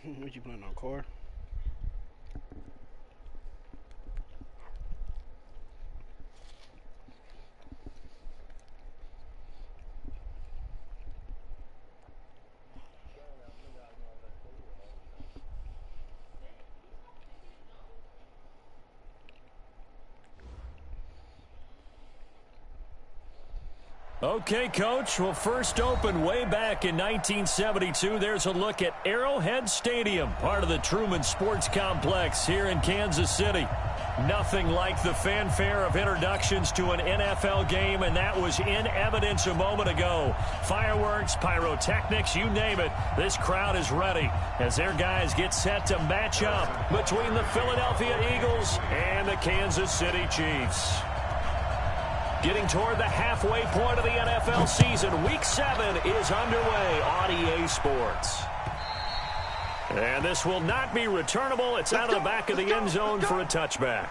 What you putting on core? Okay, Coach. Well, first opened way back in 1972. There's a look at Arrowhead Stadium, part of the Truman Sports Complex here in Kansas City. Nothing like the fanfare of introductions to an NFL game, and that was in evidence a moment ago. Fireworks, pyrotechnics, you name it. This crowd is ready as their guys get set to match up between the Philadelphia Eagles and the Kansas City Chiefs. Getting toward the halfway point of the NFL season, Week 7 is underway on EA Sports. And this will not be returnable. It's out of the back of the end zone for a touchback.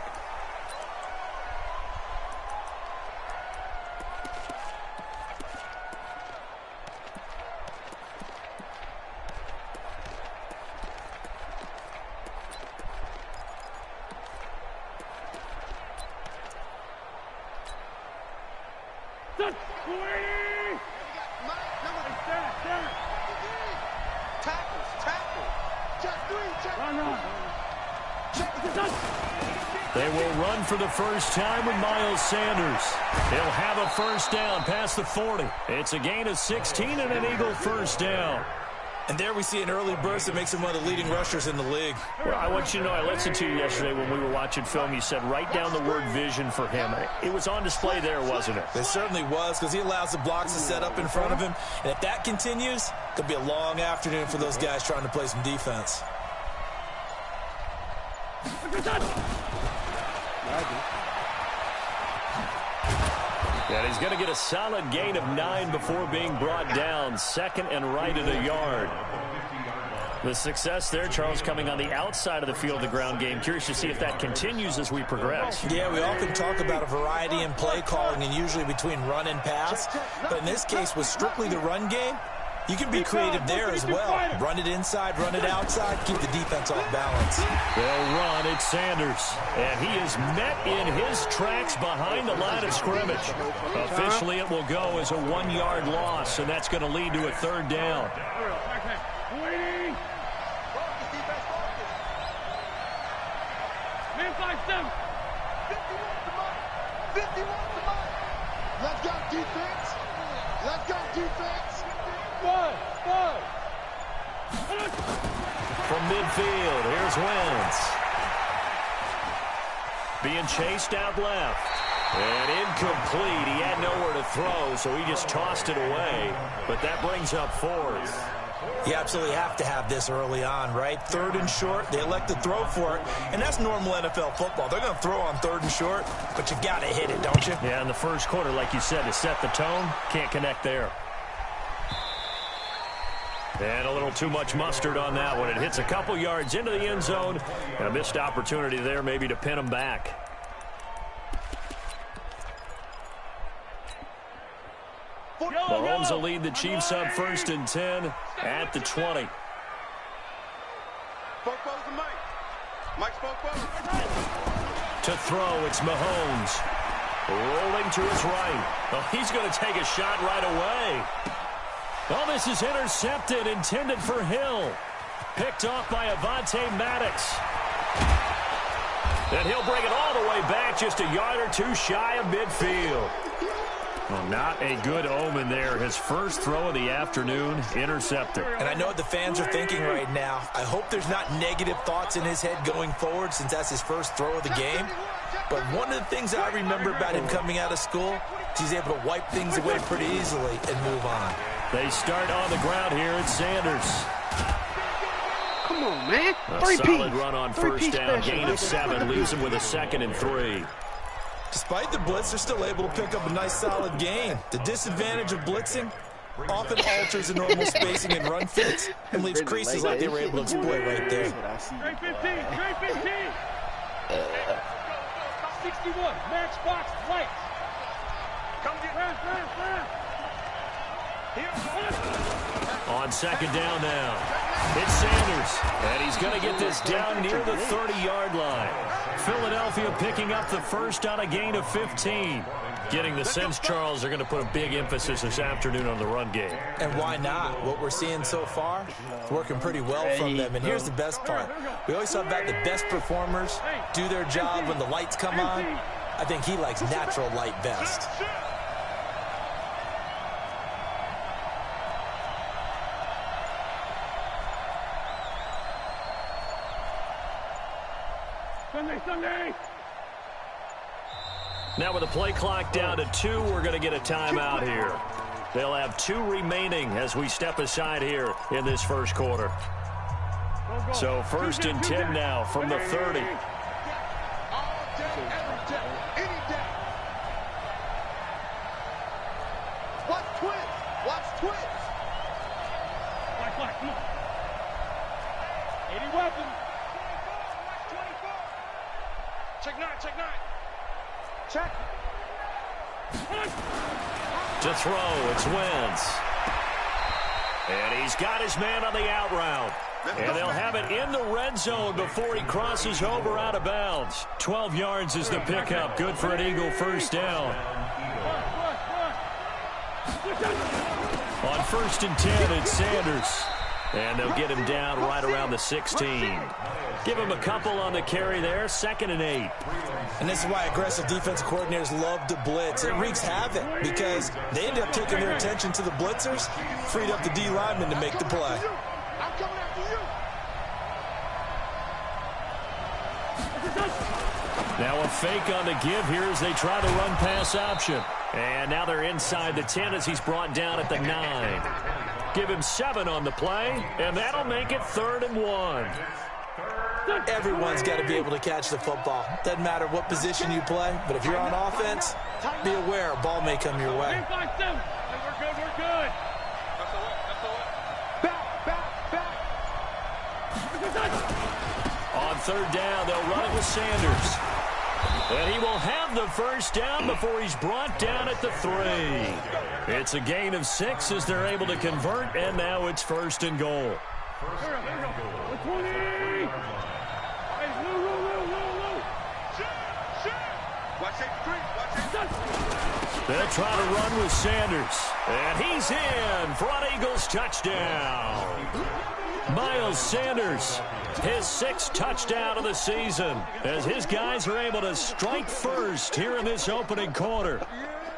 They will run for the first time with Miles Sanders. He'll have a first down past the 40. It's a gain of 16 and an Eagle first down. And there we see an early burst that makes him one of the leading rushers in the league. Well, I want you to know, I listened to you yesterday when we were watching film. You said write down the word vision for him. It was on display there, wasn't it? It certainly was, because he allows the blocks to set up in front of him. And if that continues, it could be a long afternoon for those guys trying to play some defense. And he's going to get a solid gain of 9 before being brought down. Second and right at a yard. The success there, Charles, coming on the outside of the field, the ground game. Curious to see if that continues as we progress. Yeah, we often talk about a variety in play calling and usually between run and pass. But in this case, with strictly the run game, you can be creative there as well. Run it inside, run it outside, keep the defense off balance. They'll run. It's Sanders. And he is met in his tracks behind the line of scrimmage. Officially, it will go as a 1-yard loss, and that's going to lead to a third down. Let's go, defense. Let's go, defense. From midfield, here's Wentz. Being chased out left. And incomplete. He had nowhere to throw, so he just tossed it away. But that brings up fourth. You absolutely have to have this early on, right? 3rd and short, they elect to throw for it, and that's normal NFL football. They're going to throw on 3rd and short, but you got to hit it, don't you? Yeah, in the first quarter, like you said, to set the tone, can't connect there. And a little too much mustard on that one. It hits a couple yards into the end zone, and a missed opportunity there maybe to pin him back. Mahomes will lead the Chiefs up 1st and 10 at the 20. To throw, it's Mahomes. Rolling to his right. Well, he's going to take a shot right away. Oh, this is intercepted, intended for Hill. Picked off by Avonte Maddox. And he'll bring it all the way back, just a yard or two shy of midfield. Well, not a good omen there. His first throw of the afternoon, intercepted. And I know what the fans are thinking right now. I hope there's not negative thoughts in his head going forward since that's his first throw of the game. But one of the things I remember about him coming out of school is he's able to wipe things away pretty easily and move on. They start on the ground here. It's Sanders. Come on, man. A solid run on first down. Gain of 7. Leaves him with a 2nd and 3. Despite the blitz, they're still able to pick up a nice solid gain. The disadvantage of blitzing often alters the normal spacing and run fits and leaves creases like they were able to exploit right there. 61, matchbox lights. Come get on 2nd down now. It's Sanders, and he's going to get this down near the 30-yard line. Philadelphia picking up the first on a gain of 15. Getting the sense, Charles, they're going to put a big emphasis this afternoon on the run game. And why not? What we're seeing so far, it's working pretty well from them. And here's the best part. We always talk about the best performers do their job when the lights come on. I think he likes natural light best. Sunday. Now with the play clock down to 2, we're going to get a timeout here. They'll have 2 remaining as we step aside here in this first quarter. So 1st and 10 now from the 30. Watch twins. Watch twins. Black, come on. 80 weapons. Check 9. Check. To throw, it's Wentz. And he's got his man on the out route. And they'll have it in the red zone before he crosses over out of bounds. 12 yards is the pickup. Good for an Eagle first down. On 1st and 10, it's Sanders. And they'll get him down right around the 16. Give him a couple on the carry there. 2nd and 8. And this is why aggressive defensive coordinators love to blitz. It wreaks havoc because they end up taking their attention to the blitzers, freed up the D lineman to make the play. I'm coming after you. Now a fake on the give here as they try the run pass option. And now they're inside the 10 as he's brought down at the 9. Give him 7 on the play, and that'll make it 3rd and 1. Everyone's got to be able to catch the football. Doesn't matter what position you play, but if you're on offense, be aware a ball may come your way. We're good. Back. On 3rd down, they'll run it with Sanders. And he will have the first down before he's brought down at the 3. It's a gain of 6 as they're able to convert, and now it's 1st and goal. There we go. 20. Hey, Lou. Watch that street. They'll try to run with Sanders. And he's in for an Eagles touchdown. Miles Sanders, his 6th touchdown of the season, as his guys are able to strike first here in this opening quarter.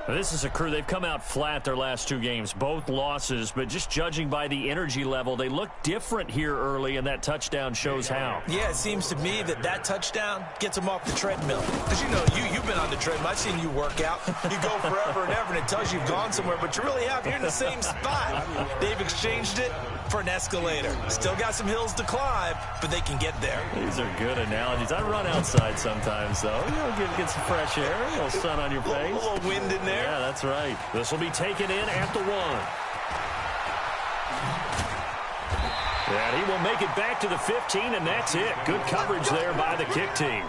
This is a crew. They've come out flat their last 2 games, both losses, but just judging by the energy level, they look different here early, and that touchdown shows how. Yeah, it seems to me that touchdown gets them off the treadmill. Because, you've been on the treadmill. I've seen you work out. You go forever and ever, and it tells you you've gone somewhere, but you really have. You're in the same spot. They've exchanged it for an escalator. Still got some hills to climb, but they can get there. These are good analogies. I run outside sometimes, though. Get some fresh air, a little sun on your face. A little wind in there. Yeah, that's right. This will be taken in at the 1. And he will make it back to the 15, and that's it. Good coverage there by the kick team.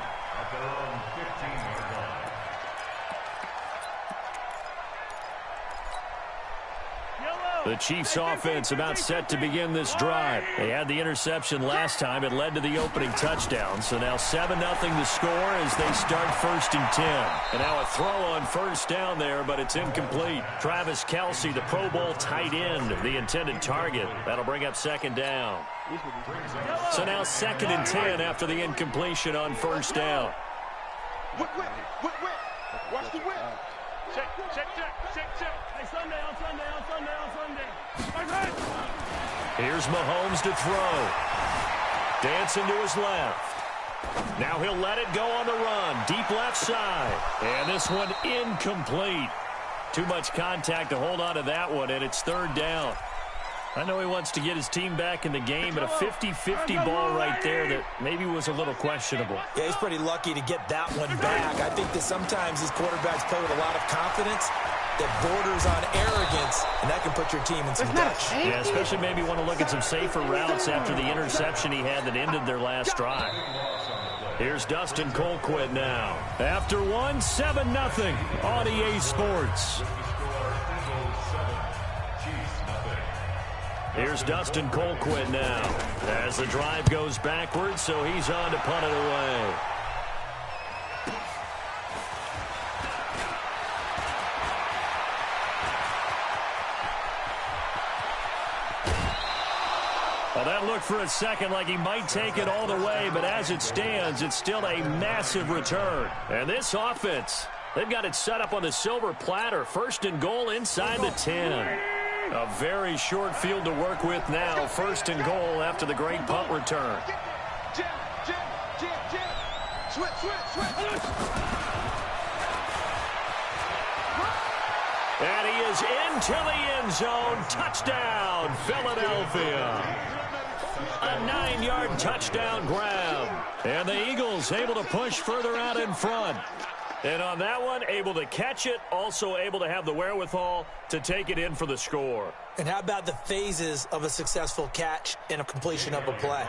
The Chiefs offense about set to begin this drive. They had the interception last time. It led to the opening touchdown. So now 7-0 the score as they start 1st and 10. And now a throw on 1st down there, but it's incomplete. Travis Kelce, the Pro Bowl tight end, the intended target. That'll bring up 2nd down. So now 2nd and 10 after the incompletion on 1st down. Whip. Watch the whip. Check. Hey, Sunday. Here's Mahomes to throw. Dancing to his left. Now he'll let it go on the run. Deep left side. And this one incomplete. Too much contact to hold on to that one, and it's 3rd down. I know he wants to get his team back in the game, but a 50-50 ball right there that maybe was a little questionable. Yeah, he's pretty lucky to get that one back. I think that sometimes these quarterbacks play with a lot of confidence that borders on arrogance, and that can put your team in some touch. Yeah, especially maybe want to look at some safer routes after the interception he had that ended their last drive. Here's Dustin Colquitt now. After 7-0 on EA Sports. Here's Dustin Colquitt now as the drive goes backwards, so he's on to punt it away. Well, that looked for a second like he might take it all the way, but as it stands, it's still a massive return. And this offense, they've got it set up on the silver platter. First and goal inside the 10. A very short field to work with now. First and goal after the great punt return. And he is into the end zone. Touchdown, Philadelphia. A 9-yard touchdown grab. And the Eagles able to push further out in front. And on that one, able to catch it, also able to have the wherewithal to take it in for the score. And how about the phases of a successful catch and a completion of a play?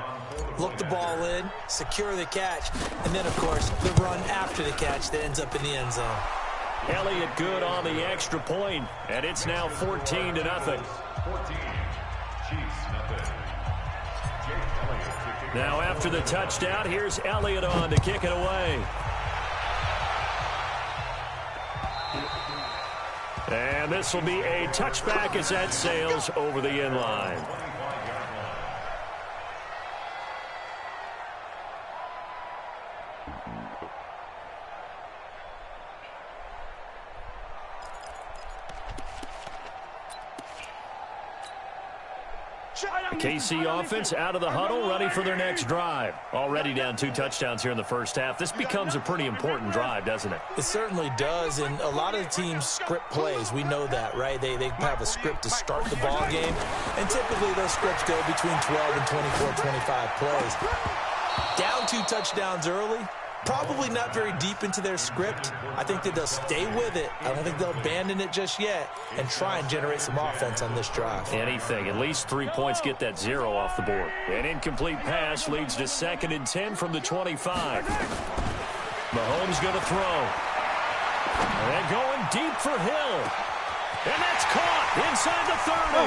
Look the ball in, secure the catch, and then, of course, the run after the catch that ends up in the end zone. Elliott good on the extra point, and it's now 14-0. 14, Chiefs, nothing. Now after the touchdown, here's Elliott on to kick it away. And this will be a touchback as that sails over the end line. KC offense out of the huddle, ready for their next drive. Already down 2 touchdowns here in the first half. This becomes a pretty important drive, doesn't it? It certainly does, and a lot of the teams script plays. We know that, right? They have a script to start the ball game, and typically those scripts go between 12 and 24, 25 plays. Down 2 touchdowns early, probably not very deep into their script. I think that they'll stay with it. I don't think they'll abandon it just yet and try and generate some offense on this drive. Anything. At least 3 points, get that 0 off the board. An incomplete pass leads to 2nd and 10 from the 25. Mahomes going to throw. And going deep for Hill. And that's caught inside the 30.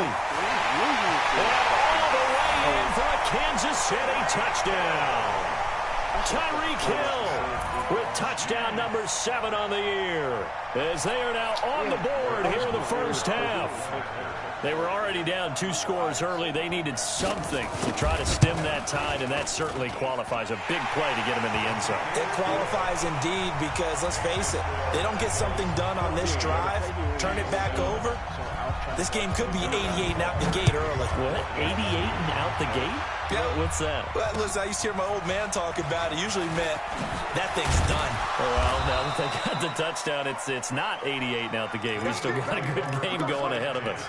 And all the way in for a Kansas City touchdown. Tyreek Hill with touchdown number 7 on the year as they are now on the board here in the first half. They were already down 2 scores early. They needed something to try to stem that tide, and that certainly qualifies. A big play to get them in the end zone. It qualifies indeed because, let's face it, they don't get something done on this drive, turn it back over. This game could be 88 and out the gate early. What? 88 and out the gate? Yeah. What's that? Well, listen, I used to hear my old man talk about it. Usually meant that thing's done. Well, now that they got the touchdown, it's not 88 and out the gate. We still got a good game going ahead of us.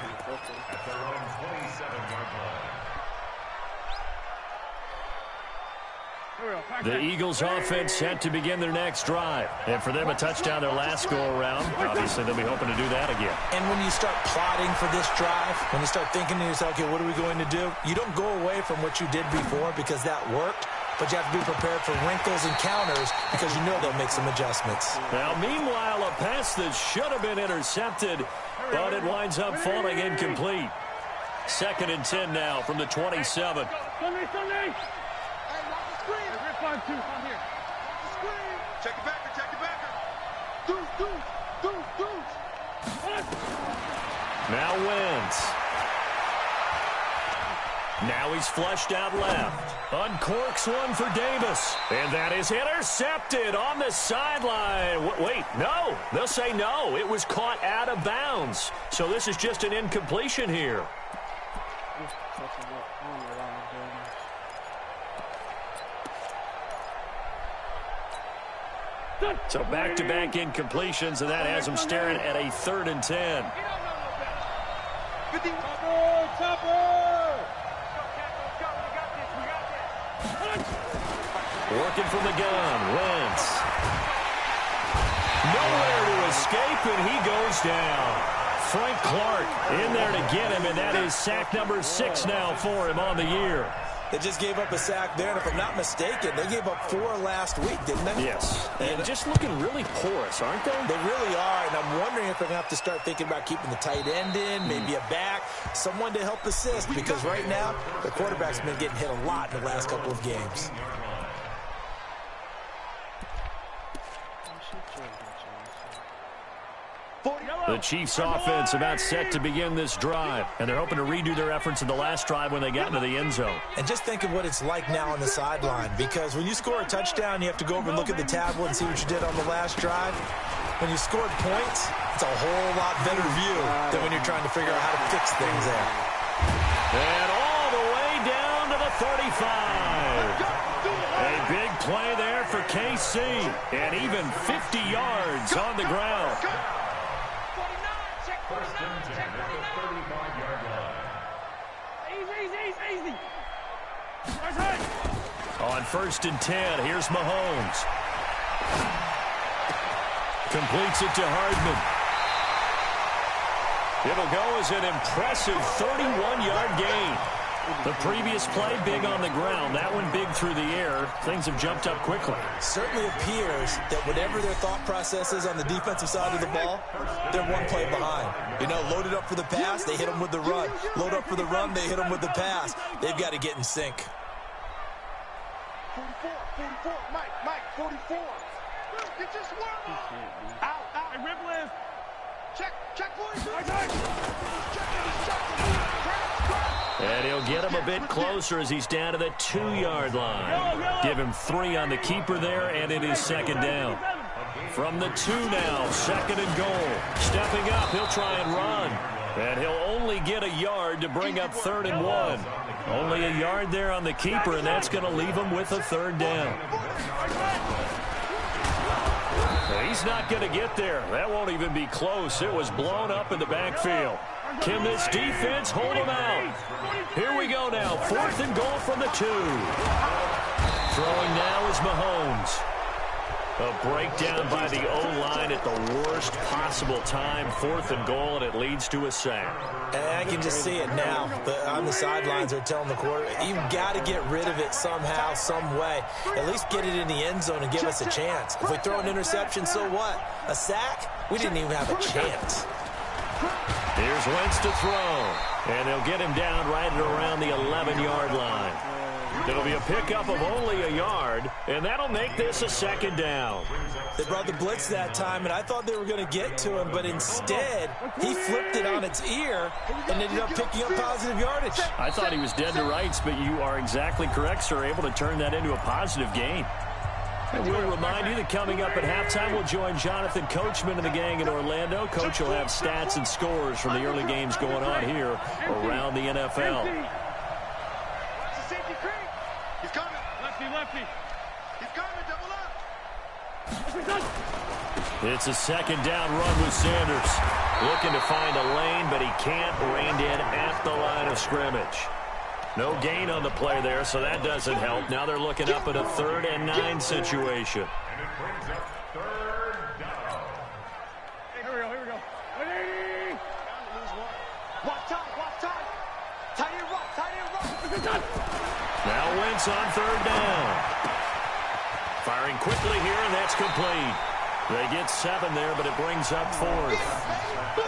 The Eagles offense set to begin their next drive. And for them, a touchdown their last go-around. Obviously, they'll be hoping to do that again. And when you start plotting for this drive, when you start thinking to yourself, okay, what are we going to do? You don't go away from what you did before because that worked. But you have to be prepared for wrinkles and counters because you know they'll make some adjustments. Now, meanwhile, a pass that should have been intercepted, but it winds up falling incomplete. 2nd and 10 now from the 27. Sunday. Rip 5-2. I'm here. Check it backer. Deuce. Now Wentz. Now he's flushed out left. Uncorks one for Davis. And that is intercepted on the sideline. Wait, no. They'll say no. It was caught out of bounds. So this is just an incompletion here. So back-to-back incompletions, and that has them staring at a 3rd and 10. Working from the gun, Wentz. Nowhere to escape, and he goes down. Frank Clark in there to get him, and that is sack number 6 now for him on the year. They just gave up a sack there, and if I'm not mistaken, they gave up 4 last week, didn't they? Yes. And just looking really porous, aren't they? They really are, and I'm wondering if they're going to have to start thinking about keeping the tight end in, maybe a back, someone to help assist, because right now, the quarterback's been getting hit a lot in the last couple of games. The Chiefs offense about set to begin this drive, and they're hoping to redo their efforts in the last drive when they got into the end zone. And just think of what it's like now on the sideline, because when you score a touchdown, you have to go over and look at the tablet and see what you did on the last drive. When you scored points, it's a whole lot better view than when you're trying to figure out how to fix things there. And all the way down to the 35. A big play there for KC, and even 50 yards on the ground. First and 10 at the 35-yard line. Easy. On first and 10, here's Mahomes. Completes it to Hardman. It'll go as an impressive 31-yard gain. The previous play, big on the ground. That one big through the air. Things have jumped up quickly. Certainly appears that whatever their thought process is on the defensive side of the ball, they're one play behind. You know, loaded up for the pass, they hit them with the run. Load up for the run, they hit them with the pass. They've got to get in sync. 44, Mike, 44. Get your swerve out. Hey, Ripple is. Check, boys. And he'll get him a bit closer as he's down to the 2-yard line. Give him 3 on the keeper there, and it is second down. From the 2 now, second and goal. Stepping up, he'll try and run. And he'll only get a yard to bring up 3rd and 1. Only a yard there on the keeper, and that's going to leave him with a 3rd down. He's not going to get there. That won't even be close. It was blown up in the backfield. Can this defense hold him out? Here we go now. 4th and goal from the 2. Throwing now is Mahomes. A breakdown by the O-line at the worst possible time. 4th and goal, and it leads to a sack. And I can just see it now. On the sidelines, they're telling the quarterback, you've got to get rid of it somehow, some way. At least get it in the end zone and give us a chance. If we throw an interception, so what? A sack? We didn't even have a chance. Here's Wentz to throw. And they'll get him down right at around the 11-yard line. It'll be a pickup of only a yard, and that'll make this a 2nd down. They brought the blitz that time, and I thought they were going to get to him, but instead, he flipped it on its ear and ended up picking up positive yardage. I thought he was dead to rights, but you are exactly correct, sir, able to turn that into a positive gain. And we'll remind you that coming up at halftime, we'll join Jonathan Coachman and the gang in Orlando. Coach will have stats and scores from the early games going on here around the NFL. He's coming. Lefty. He's coming. Double up. It's a 2nd down run with Sanders. Looking to find a lane, but he can't. Reined in at the line of scrimmage. No gain on the play there, so that doesn't help. Now they're looking up at a 3rd and 9 situation. And it brings up 3rd down. Here we go. Ready? Watch time. Tight end run. Now Wentz on 3rd down. Firing quickly here, and that's complete. They get 7 there, but it brings up 4th.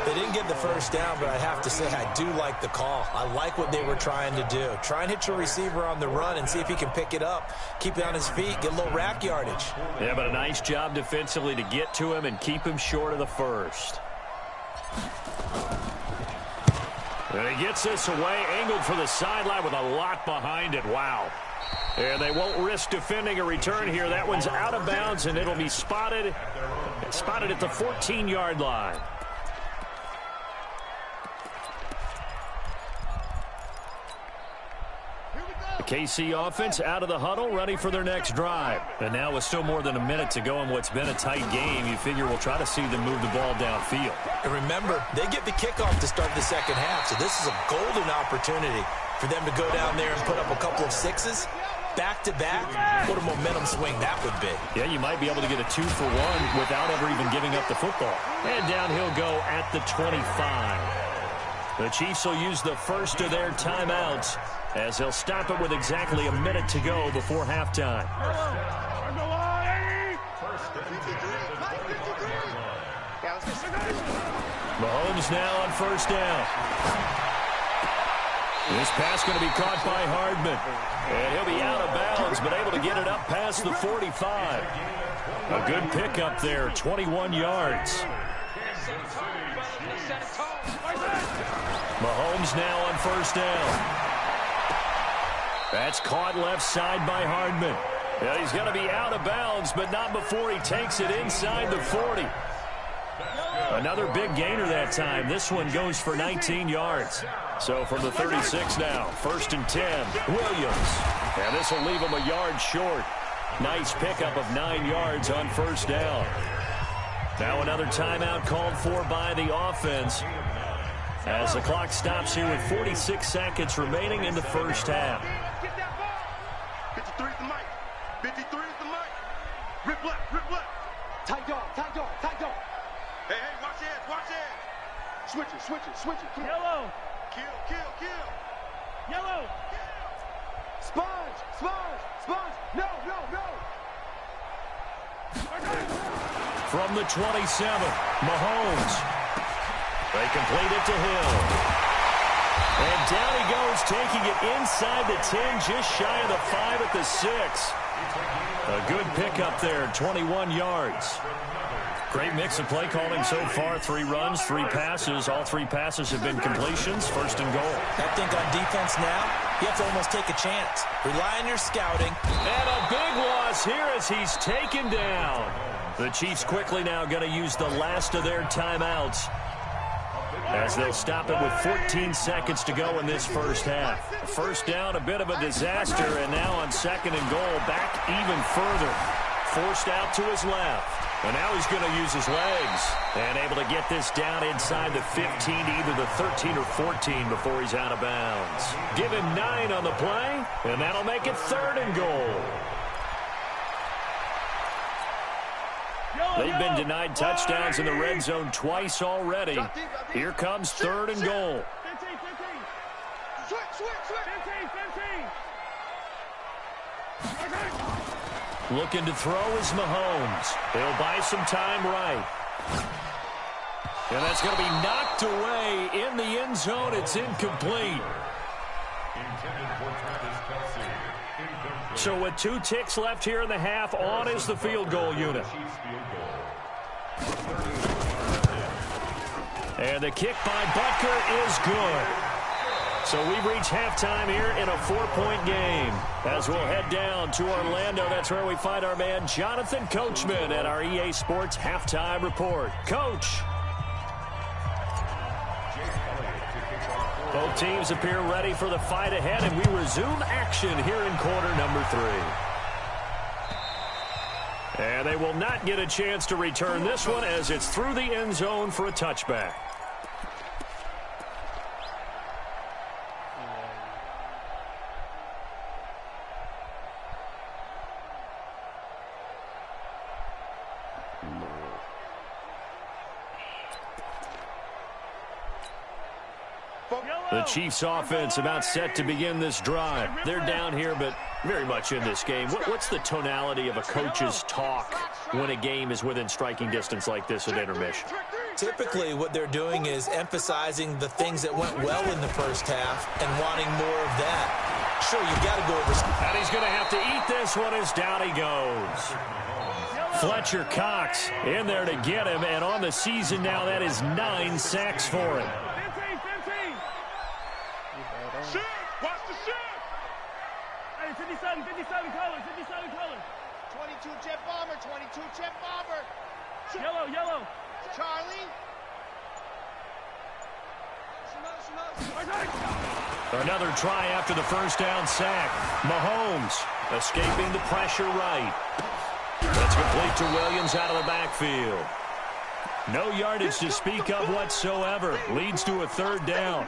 They didn't get the 1st down, but I have to say I do like the call. I like what they were trying to do. Try and hit your receiver on the run and see if he can pick it up. Keep it on his feet, get a little rack yardage. Yeah, but a nice job defensively to get to him and keep him short of the 1st. And he gets this away, angled for the sideline with a lot behind it. Wow. And they won't risk defending a return here. That one's out of bounds, and it'll be spotted at the 14-yard line. The KC offense out of the huddle, ready for their next drive. And now with still more than a minute to go in what's been a tight game, you figure we'll try to see them move the ball downfield. And remember, they get the kickoff to start the 2nd half, so this is a golden opportunity for them to go down there and put up a couple of 6s. Back-to-back, what a momentum swing that would be. Yeah, you might be able to get a 2-for-1 without ever even giving up the football. And down he'll go at the 25. The Chiefs will use the first of their timeouts as they'll stop it with exactly a minute to go before halftime. Mahomes now on first down. This pass going to be caught by Hardman. And he'll be out of bounds, but able to get it up past the 45. A good pickup there, 21 yards. Mahomes now on first down. That's caught left side by Hardman. Yeah, he's going to be out of bounds, but not before he takes it inside the 40. Another big gainer that time. This one goes for 19 yards. So from the 36 now, 1st and 10, Williams. And this will leave him a yard short. Nice pickup of 9 yards on first down. Now another timeout called for by the offense as the clock stops here with 46 seconds remaining in the first half. 53 is the mic. 53 is the mic. Rip left, rip left. Tight dog, tight dog, tight dog. Hey, watch it, watch it. Switch it, switch it, switch it. Yellow. Kill, kill, kill. Yellow. Sponge, sponge, sponge. No, no, no. From the 27, Mahomes. They complete it to Hill. And down he goes, taking it inside the 10, just shy of the 5 at the 6. A good pickup there, 21 yards. Great mix of play calling so far. 3 runs, 3 passes. All 3 passes have been completions. 1st and goal. I think on defense now, you have to almost take a chance. Rely on your scouting. And a big loss here as he's taken down. The Chiefs quickly now going to use the last of their timeouts as they'll stop it with 14 seconds to go in this first half. First down, a bit of a disaster, and now on 2nd and goal, back even further. Forced out to his left. And now he's going to use his legs and able to get this down inside the 15 to either the 13 or 14 before he's out of bounds. Give him 9 on the play, and that'll make it 3rd and goal. They've been denied touchdowns in the red zone twice already. Here comes 3rd and goal. 15, 15. Switch, switch, switch. 15, 15. Looking to throw is Mahomes. He'll buy some time right. And that's going to be knocked away in the end zone. It's incomplete. So with 2 ticks left here in the half, on is the field goal unit. And the kick by Butker is good. So we've reached halftime here in a 4-point game. As we'll head down to Orlando, that's where we find our man Jonathan Coachman at our EA Sports Halftime Report. Coach. Both teams appear ready for the fight ahead, and we resume action here in quarter number 3. And they will not get a chance to return this one as it's through the end zone for a touchback. The Chiefs offense about set to begin this drive. They're down here, but very much in this game. What's the tonality of a coach's talk when a game is within striking distance like this at intermission? Typically, what they're doing is emphasizing the things that went well in the first half and wanting more of that. Sure, you've got to go over. And he's going to have to eat this one as down he goes. Fletcher Cox in there to get him, and on the season now, that is 9 sacks for him. Shoot! Watch the shoot! Hey, 57 colors, 57 colors. 22 jet bomber, 22 jet bomber. Yellow, yellow. Charlie. Another try after the first down sack. Mahomes escaping the pressure right. That's complete to Williams out of the backfield. No yardage to speak of whatsoever. Leads to a 3rd down.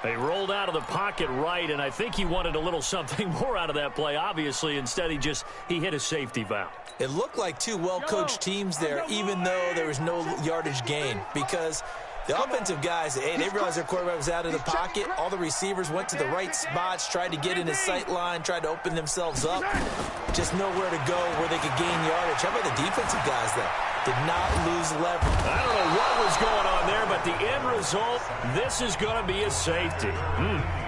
They rolled out of the pocket right, and I think he wanted a little something more out of that play, obviously. Instead, he hit a safety valve. It looked like 2 well-coached teams there, even though there was no yardage gain, because The offensive guys, hey, they realized their quarterback was out of the pocket. All the receivers went to the right spots, tried to get in his sight line, tried to open themselves up. Just nowhere to go where they could gain yardage. How about the defensive guys, though? Did not lose leverage. I don't know what was going on there, but the end result, this is going to be a safety.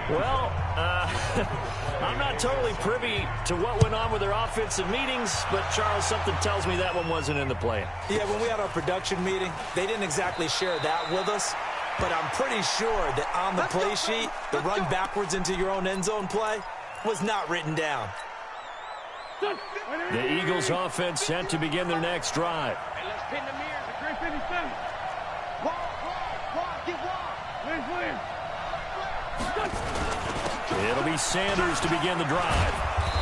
Well, I'm not totally privy to what went on with their offensive meetings, but, Charles, something tells me that one wasn't in the plan. Yeah, when we had our production meeting, they didn't exactly share that with us, but I'm pretty sure that on the play sheet, the run backwards into your own end zone play was not written down. The Eagles offense set to begin their next drive. Hey, let's pin the mirror. Great 57. Get wide. Williams. It'll be Sanders to begin the drive.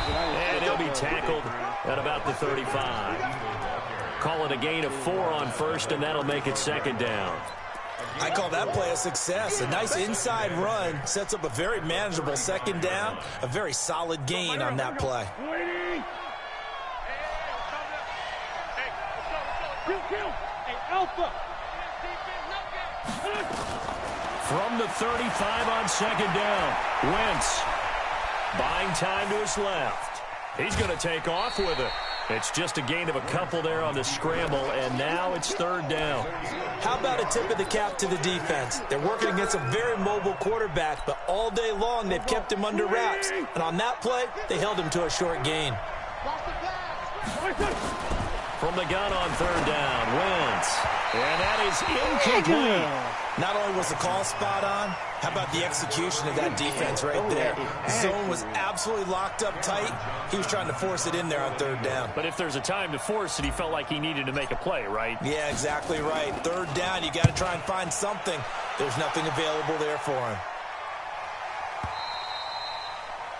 And he'll be tackled at about the 35. Call it a gain of 4 on first, and that'll make it second down. I call that play a success. A nice inside run sets up a very manageable second down. A very solid gain on that play. Waiting. Kill. Hey, Alpha. From the 35 on second down, Wentz buying time to his left. He's going to take off with it. It's just a gain of a couple there on the scramble, and now it's third down. How about a tip of the cap to the defense? They're working against a very mobile quarterback, but all day long they've kept him under wraps. And on that play, they held him to a short gain. From the gun on third down, Wentz. And that is incomplete. Not only was the call spot on, how about the execution of that defense right there? Zone was absolutely locked up tight. He was trying to force it in there on third down. But if there's a time to force it, he felt like he needed to make a play, right? Yeah, exactly right. Third down, you got to try and find something. There's nothing available there for him.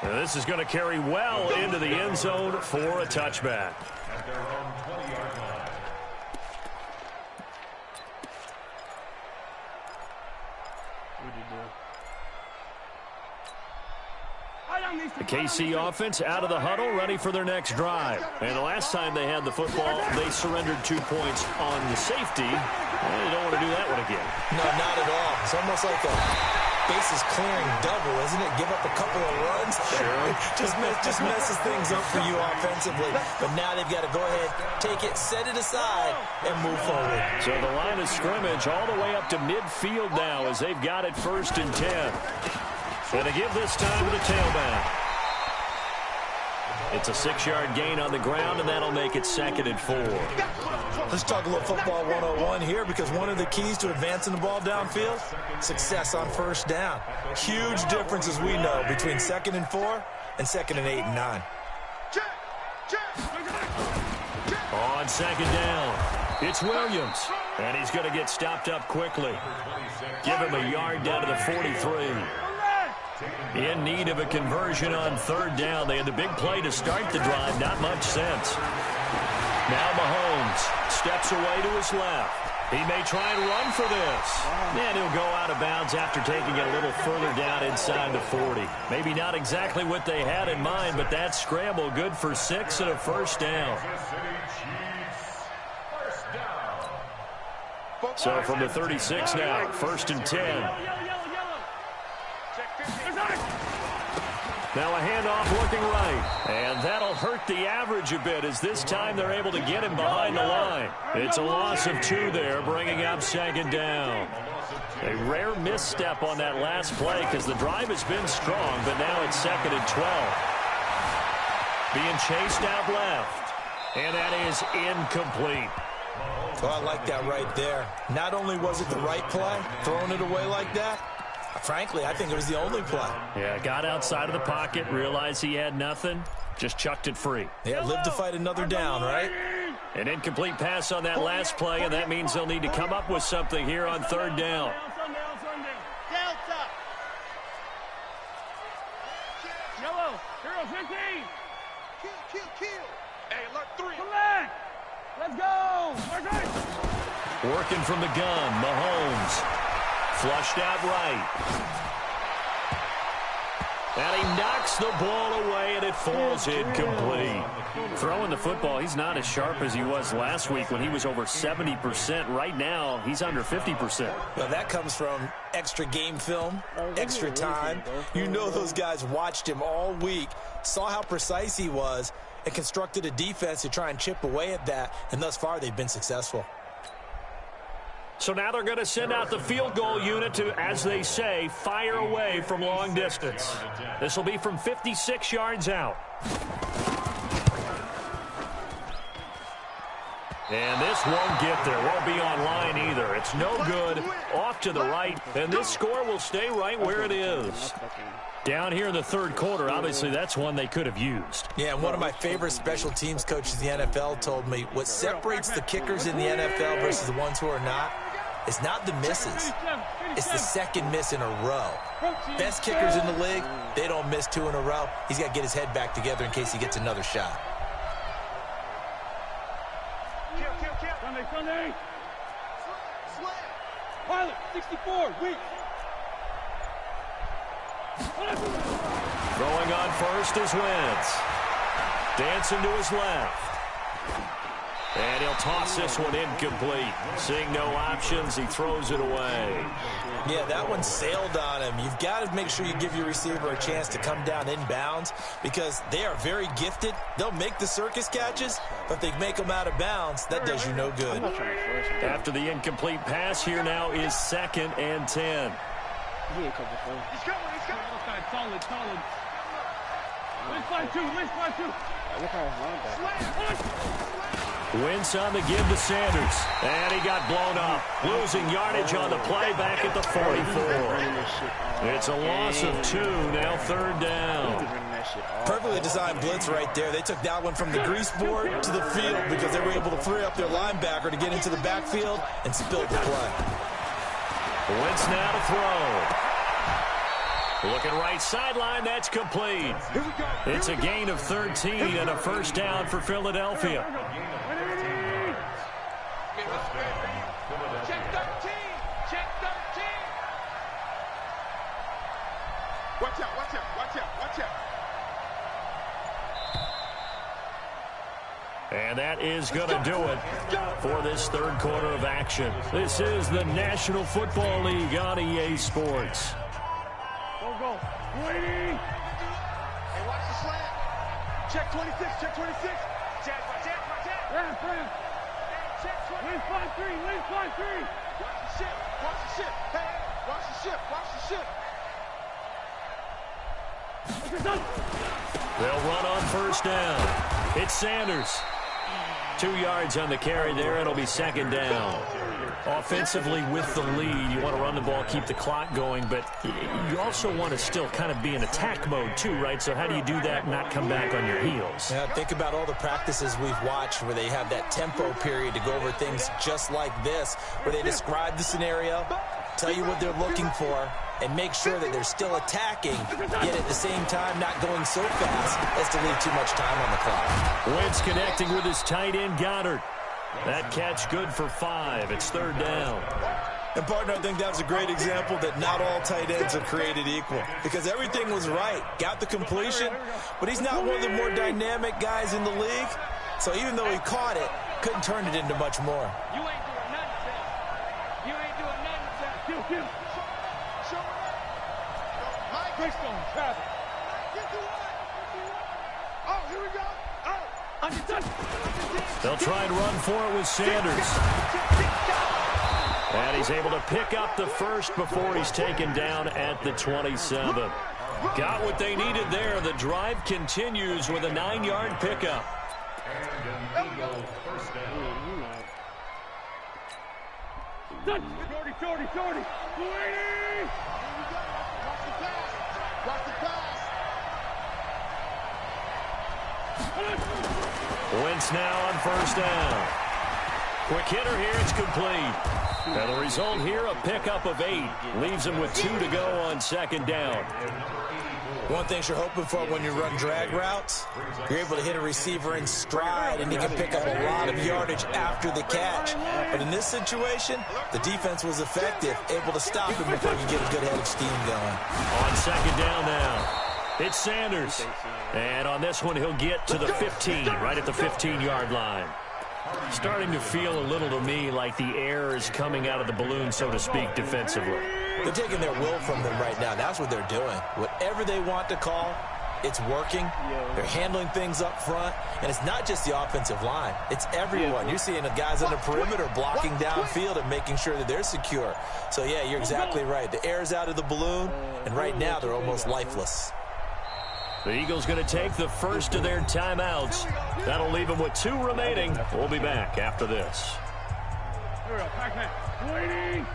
And this is going to carry well into the end zone for a touchback. At their own 20-yard line. The KC offense out of the huddle, ready for their next drive. And the last time they had the football, they surrendered 2 points on the safety. And they don't want to do that one again. No, not at all. It's almost like a bases clearing double, isn't it? Give up a couple of runs. Sure. just messes things up for you offensively. But now they've got to go ahead, take it, set it aside, and move forward. So the line of scrimmage all the way up to midfield now as they've got it 1st and 10. And they give this time to the tailback. It's a 6-yard gain on the ground, and that'll make it 2nd and 4. Let's talk a little football 101 here, because one of the keys to advancing the ball downfield, success on first down. Huge difference, as we know, between 2nd and 4 and 2nd and 8 and 9. On second down, it's Williams, and he's going to get stopped up quickly. Give him a yard down to the 43. In need of a conversion on third down. They had the big play to start the drive. Not much sense. Now Mahomes steps away to his left. He may try and run for this. And he'll go out of bounds after taking it a little further down inside the 40. Maybe not exactly what they had in mind, but that scramble good for 6 and a first down. So from the 36 now, 1st and 10. Now a handoff looking right. And that'll hurt the average a bit as this time they're able to get him behind the line. It's a loss of 2 there, bringing up 2nd down. A rare misstep on that last play because the drive has been strong, but now it's 2nd and 12. Being chased out left. And that is incomplete. Well, I like that right there. Not only was it the right play, throwing it away like that, frankly, I think it was the only play. Yeah, got outside of the pocket, realized he had nothing, just chucked it free. Yeah, live to fight another down, right? An incomplete pass on that last play, and that means they'll need to come up with something here on third down. Delta. Yellow. Hero 15. Kill. Hey, alert 3. Come back. Let's go. Working from the gun, Mahomes. Flushed out right. And he knocks the ball away, and it falls incomplete. Throwing the football, he's not as sharp as he was last week when he was over 70%. Right now, he's under 50%. Well, that comes from extra game film, extra time. You know those guys watched him all week, saw how precise he was, and constructed a defense to try and chip away at that, and thus far they've been successful. So now they're going to send out the field goal unit to, as they say, fire away from long distance. This will be from 56 yards out. And this won't get there. Won't be online either. It's no good. Off to the right. And this score will stay right where it is. Down here in the third quarter, obviously that's one they could have used. Yeah, and one of my favorite special teams coaches in the NFL told me what separates the kickers in the NFL versus the ones who are not is not the misses. It's the second miss in a row. Best kickers in the league, they don't miss 2 in a row. He's got to get his head back together in case he gets another shot. Sunday. Pilot, 64, weak. Throwing on first is Wentz. Dancing to his left. And he'll toss this one incomplete. Seeing no options, he throws it away. Yeah, that one sailed on him. You've got to make sure you give your receiver a chance to come down inbounds because they are very gifted. They'll make the circus catches, but if they make them out of bounds, that does you no good. After the incomplete pass, here now is 2nd and 10. He's coming. Solid. Wentz 5-2, Wentz 5-2. Look how his linebacker. Wentz on the give to Sanders. And he got blown up. Losing yardage on the play back at the 44. It's a loss of 2, now 3rd down. Perfectly designed blitz right there. They took that one from the grease board to the field because they were able to free up their linebacker to get into the backfield and spill the play. Wentz now to throw. Looking right sideline, that's complete. It's a gain of 13 and a first down for Philadelphia. Check 13. Check 13. Watch out. And that is going to do it for this third quarter of action. This is the National Football League on EA Sports. Go. Waiting. Hey, watch the slant. Check 26. Check. Check. Ramp. Check 20. Wentz 5-3. Watch the ship. Hey, watch the ship. They'll run on first down. It's Sanders. 2 yards on the carry there. It'll be 2nd down. Offensively with the lead, you want to run the ball, keep the clock going, but you also want to still kind of be in attack mode too, right? So how do you do that and not come back on your heels? Yeah, think about all the practices we've watched where they have that tempo period to go over things just like this, where they describe the scenario, tell you what they're looking for, and make sure that they're still attacking, yet at the same time not going so fast as to leave too much time on the clock. Wentz connecting with his tight end, Goddard. That catch good for 5. It's 3rd down. And, partner, I think that was a great example that not all tight ends are created equal because everything was right. Got the completion, but he's not one of the more dynamic guys in the league. So even though he caught it, couldn't turn it into much more. You ain't doing nothing, Sam. You ain't doing nothing, Sam. Kill. Show it. Mike. Greystone, traffic. Oh, here we go. Oh. They'll try and run for it with Sanders. And he's able to pick up the first before he's taken down at the 27. Got what they needed there. The drive continues with a 9-yard pickup. Shorty. Waiting. Watch the pass. Wentz now on first down. Quick hitter here, it's complete. And the result here, a pickup of 8. Leaves him with 2 to go on 2nd down. One thing you're hoping for when you run drag routes, you're able to hit a receiver in stride and he can pick up a lot of yardage after the catch. But in this situation, the defense was effective, able to stop him before you get a good head of steam going. On 2nd down now. It's Sanders. And on this one, he'll get to the 15, right at the 15-yard line. Starting to feel a little to me like the air is coming out of the balloon, so to speak, defensively. They're taking their will from them right now. That's what they're doing. Whatever they want to call, it's working. They're handling things up front. And it's not just the offensive line. It's everyone. You're seeing the guys on the perimeter blocking downfield and making sure that they're secure. So, yeah, you're exactly right. The air's out of the balloon, and right now they're almost lifeless. The Eagles going to take the first of their timeouts. That'll leave them with 2 remaining. We'll be back after this. Here we go, Pac-Man. Waiting.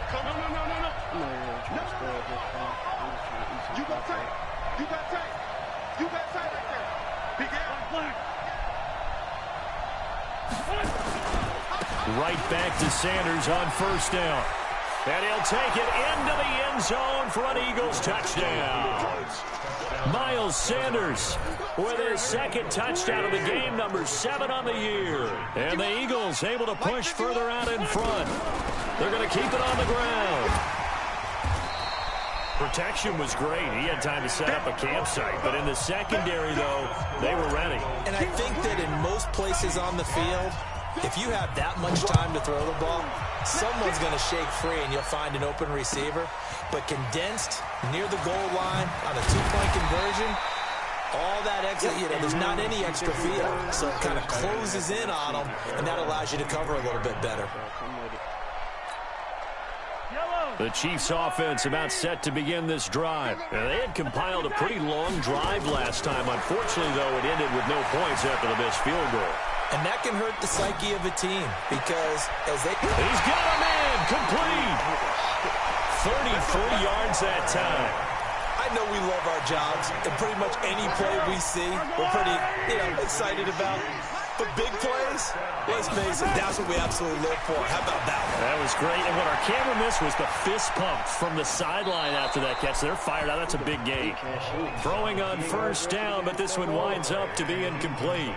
Come on, no. You got tight. You got tight. You got tight right there. Big air. Right back to Sanders on first down. And he'll take it into the end zone for an Eagles touchdown. Miles Sanders with his second touchdown of the game, number 7 on the year. And the Eagles able to push further out in front. They're going to keep it on the ground. Protection was great. He had time to set up a campsite. But in the secondary, though, they were ready. And I think that in most places on the field, if you have that much time to throw the ball, someone's going to shake free and you'll find an open receiver. But condensed near the goal line on a 2-point conversion, all that extra, there's not any extra field. So it kind of closes in on them, and that allows you to cover a little bit better. The Chiefs offense about set to begin this drive. Now, they had compiled a pretty long drive last time. Unfortunately, though, it ended with no points after the missed field goal. And that can hurt the psyche of a team because as they... He's got a man complete. 34 yards that time. I know we love our jobs, and pretty much any play we see, we're pretty, excited about. But big plays, let's face it, that's what we absolutely live for. How about that one? That was great. And what our camera missed was the fist pump from the sideline after that catch. They're fired out. That's a big gain. Throwing on first down, but this one winds up to be incomplete.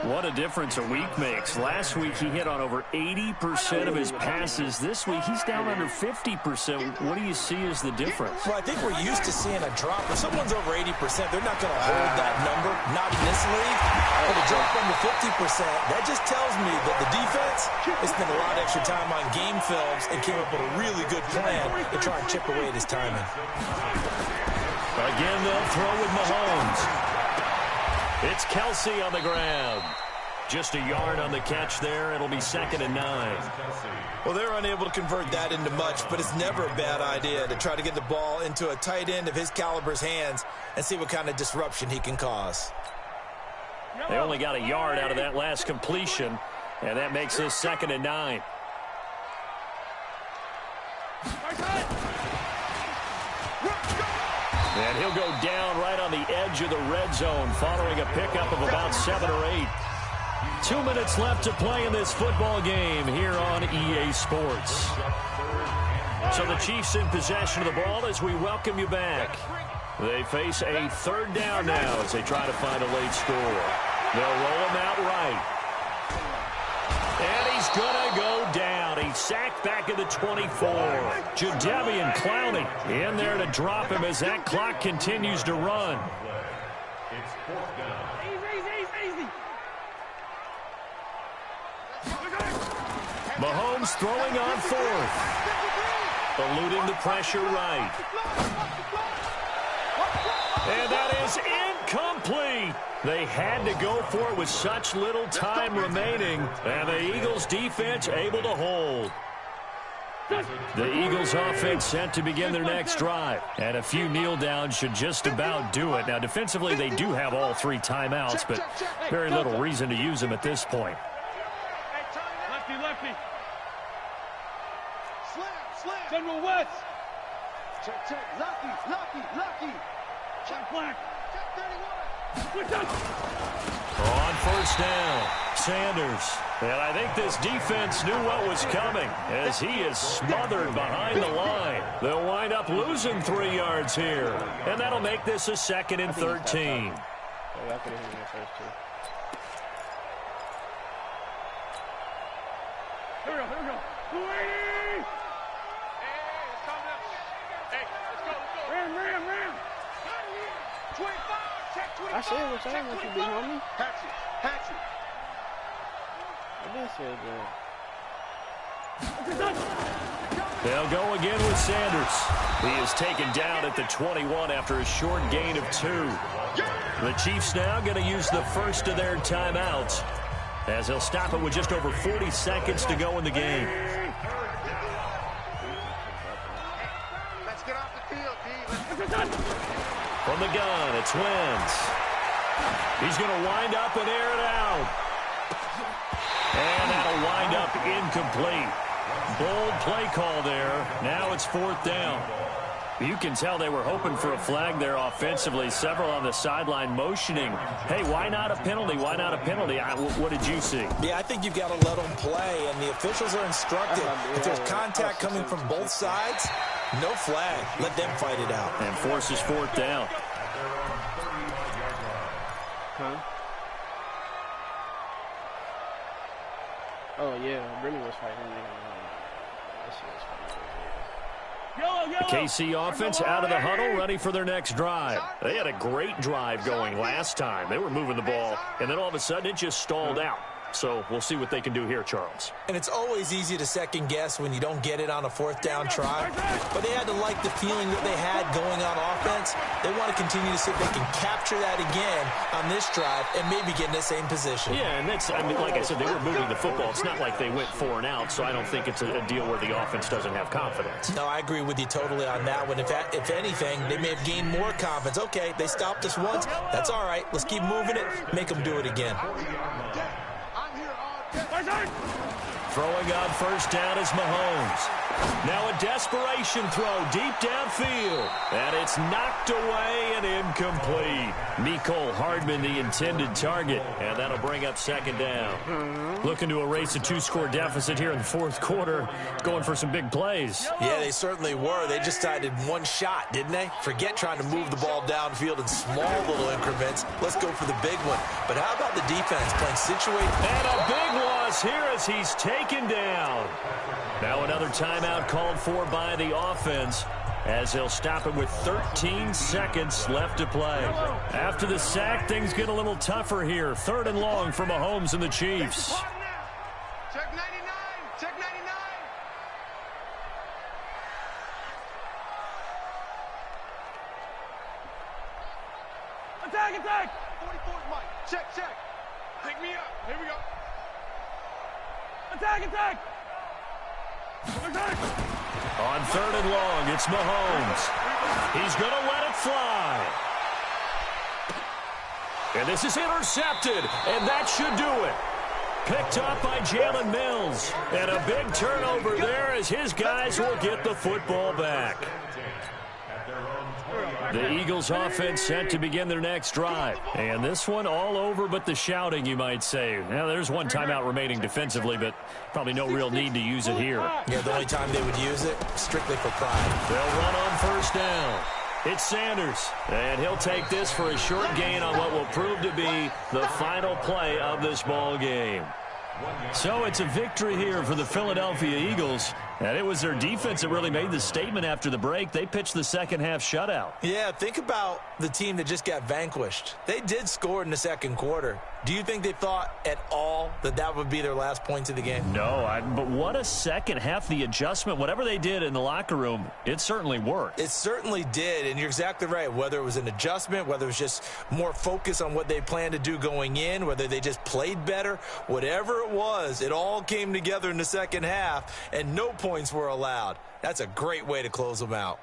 What a difference a week makes. Last week, he hit on over 80% of his passes. This week, he's down under 50%. What do you see as the difference? Well, I think we're used to seeing a drop. If someone's over 80%, they're not going to hold that number, not in this league. But a drop under 50%, that just tells me that the defense has spent a lot of extra time on game films and came up with a really good plan to try and chip away at his timing. Again, they'll throw with Mahomes. It's Kelsey on the ground. Just a yard on the catch there. It'll be 2nd and 9. Well, they're unable to convert that into much, but it's never a bad idea to try to get the ball into a tight end of his caliber's hands and see what kind of disruption he can cause. They only got a yard out of that last completion, and that makes this 2nd and 9. And he'll go down right on the edge of the red zone following a pickup of about 7 or 8. 2 minutes left to play in this football game here on EA Sports. So the Chiefs in possession of the ball as we welcome you back. They face a 3rd down now as they try to find a late score. They'll roll him out right. And he's going to go down. He's sacked back at the 24. Jadeveon Clowney in there to drop him as that clock continues to run. It's 4th down. Easy. Mahomes throwing on 4th. Eluding the pressure right. And that is incomplete. They had to go for it with such little time remaining. And the Eagles defense able to hold. The Eagles offense set to begin their next drive. And a few kneel downs should just about do it. Now defensively they do have all 3 timeouts, but very little reason to use them at this point. Lefty. Slam. General West. Check. Lucky. Check black. Check 31. Switch up. On first down, Sanders. And I think this defense knew what was coming as he is smothered behind the line. They'll wind up losing 3 yards here. And that'll make this a 2nd and 13. Y'all could have hit me first, too. Here we go. Waiting. Hey, let's calm down. Hey, let's go. Ram. I said what I want you, big homie. Hatchet. Hatchet. I did say that. They'll go again with Sanders. He is taken down at the 21 after a short gain of 2. The Chiefs now going to use the first of their timeouts as they'll stop it with just over 40 seconds to go in the game. Let's get off the field, D. From the gun, it's Wentz. He's going to wind up and air it out. And that'll wind up incomplete. Bold play call there. Now it's 4th down. You can tell they were hoping for a flag there offensively. Several on the sideline motioning, hey, why not a penalty? Why not a penalty? What did you see? Yeah, I think you've got to let them play, and the officials are instructed. If there's contact coming from both sides, no flag. Let them fight it out. And forces 4th down. Huh? Oh, yeah. Brittany was fighting. The KC offense out of the huddle, ready for their next drive. They had a great drive going last time. They were moving the ball, and then all of a sudden it just stalled out. So we'll see what they can do here, Charles. And it's always easy to second guess when you don't get it on a 4th down try. But they had to like the feeling that they had going on offense. They want to continue to see if they can capture that again on this drive and maybe get in the same position. Yeah, and that's, I mean, like I said, they were moving the football. It's not like they went 4 and out, so I don't think it's a deal where the offense doesn't have confidence. No, I agree with you totally on that one. If anything, they may have gained more confidence. Okay, they stopped us once. That's all right. Let's keep moving it. Make them do it again. Throwing on 1st down is Mahomes. Now a desperation throw deep downfield. And it's knocked away and incomplete. Mecole Hardman, the intended target. And that'll bring up 2nd down. Looking to erase a 2-score deficit here in the 4th quarter. Going for some big plays. Yeah, they certainly were. They just decided one shot, didn't they? Forget trying to move the ball downfield in small little increments. Let's go for the big one. But how about the defense playing situated? And a big loss here as he's taken down. Now another timeout called for by the offense as they'll stop it with 13 seconds left to play. After the sack, things get a little tougher here. 3rd and long for Mahomes and the Chiefs. Check 99. Check 99. Attack, attack! 44's Mike. Check, check. Pick me up. Here we go. Attack, attack! On 3rd and long, it's Mahomes. He's going to let it fly. And this is intercepted, and that should do it. Picked up by Jalen Mills. And a big turnover there as his guys will get the football back. The Eagles offense set to begin their next drive. And this one all over but the shouting, you might say. Now, there's one timeout remaining defensively, but probably no real need to use it here. Yeah, the only time they would use it, strictly for pride. They'll run on 1st down. It's Sanders, and he'll take this for a short gain on what will prove to be the final play of this ball game. So it's a victory here for the Philadelphia Eagles. And it was their defense that really made the statement after the break. They pitched the 2nd half shutout. Yeah, think about the team that just got vanquished. They did score in the 2nd quarter. Do you think they thought at all that that would be their last points of the game? No, but what a 2nd half. The adjustment, whatever they did in the locker room, it certainly worked. It certainly did, and you're exactly right. Whether it was an adjustment, whether it was just more focus on what they planned to do going in, whether they just played better, whatever it was, it all came together in the 2nd half, and no points were allowed. That's a great way to close them out.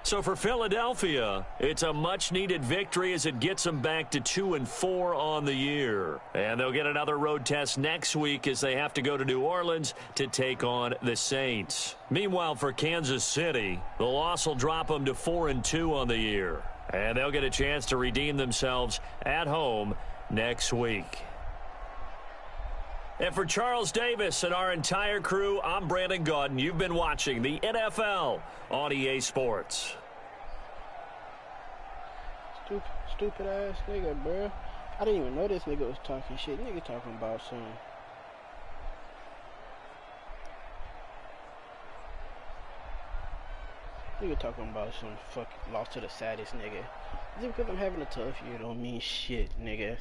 So for Philadelphia, it's a much-needed victory as it gets them back to 2-4 on the year. And they'll get another road test next week as they have to go to New Orleans to take on the Saints. Meanwhile, for Kansas City, the loss will drop them to 4-2 on the year. And they'll get a chance to redeem themselves at home next week. And for Charles Davis and our entire crew, I'm Brandon Gaudin. You've been watching the NFL on EA Sports. Stupid ass nigga, bro. I didn't even know this nigga was talking shit. Nigga talking about some. Nigga talking about some fucking lost to the saddest nigga. Just because I'm having a tough year don't mean shit, nigga.